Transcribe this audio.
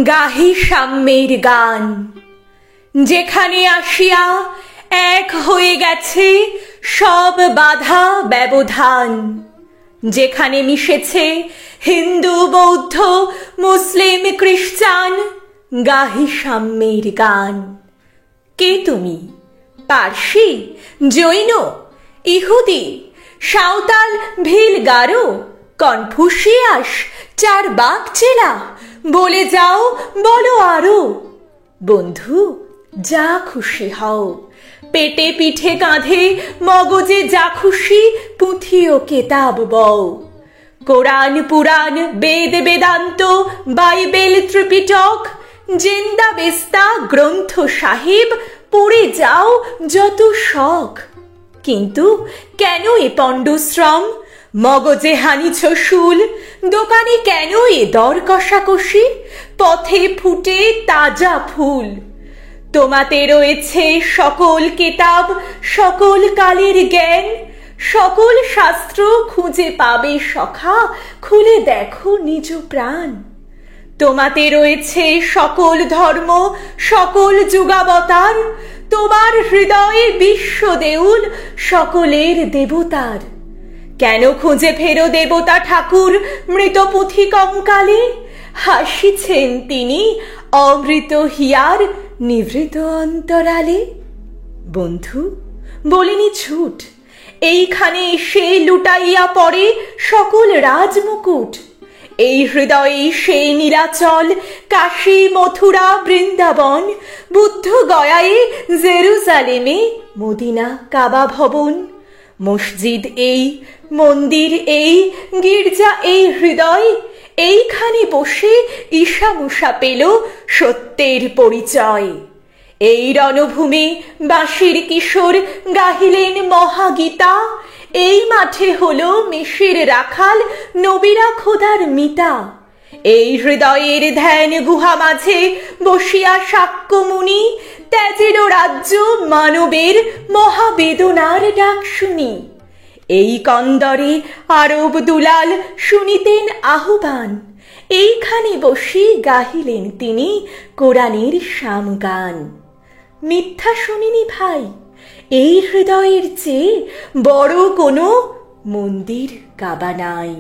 গাহি সাম্যের গান, যেখানে আসিয়া এক হয়ে গেছে সব বাধা ব্যবধান, যেখানে মিশেছে হিন্দু বৌদ্ধ মুসলিম খ্রিস্টান। গাহি সাম্যের গান। কে তুমি? পার্সি, জৈন, ইহুদি, সাঁওতাল, ভিল, গারো, কনফুসিয়াস, চারবাক চেলা? বলে যাও, বলো আরো। বন্ধু, যা খুশি হও, পেটে পিঠে কাঁধে মগজে যা খুশি পুঁথি ও কেতাব বও। কোরআন পুরাণ বেদ বেদান্ত বাইবেল ত্রিপিটক জিন্দা বেস্তা গ্রন্থ সাহিব পড়ে যাও যত শখ। কিন্তু কেন এ পণ্ডশ্রম? মগজে হানিছ শুল, দোকানে কেন এ দর কষাকষি? পথে ফুটে তাজা ফুল। তোমাতে রয়েছে সকল কেতাব, সকল কালের জ্ঞান, সকল শাস্ত্র খুঁজে পাবে সখা, খুলে দেখো নিজ প্রাণ। তোমাতে রয়েছে সকল ধর্ম, সকল যুগাবতার, তোমার হৃদয়ে বিশ্ব দেউল সকলের দেবতার। কেন খুঁজে ফেরো দেবতা ঠাকুর মৃত পুঁথি কঙ্কালে? হাসিছেন তিনি অমৃত হিয়ার নিভৃত অন্তরালে। বন্ধু, বলিনি ঝুট, এইখানে এসে লুটাইয়া পড়ে সকল রাজমুকুট। এই হৃদয়ে সেই নীলাচল, কাশী মথুরা বৃন্দাবন, বুদ্ধ গয়ায়ে জেরুজালেমে মদিনা কাবা ভবন। মসজিদ এই, মন্দির এই, গির্জা এই হৃদয়, এইখানে বসে ঈশা মুসা পেল সত্যের পরিচয়। এই রণভূমে বাঁশির কিশোর গাহিলেন মহাগীতা, এই মাঠে হলো মেষের রাখাল নবীরা খোদার মিতা। এই হৃদয়ের ধ্যান গুহা মাঝে বসিয়া শাক্যমুনি ত্যাজিল রাজ্য মানবের মহাবেদনার ডাক শুনি। এই কন্দরে আরব দুলাল শুনিতেন আহ্বান, এইখানে বসে গাহিলেন তিনি কোরআনের শামগান। মিথ্যা শুনিনি ভাই, এই হৃদয়ের চেয়ে বড় কোনো মন্দির কাবা নাই।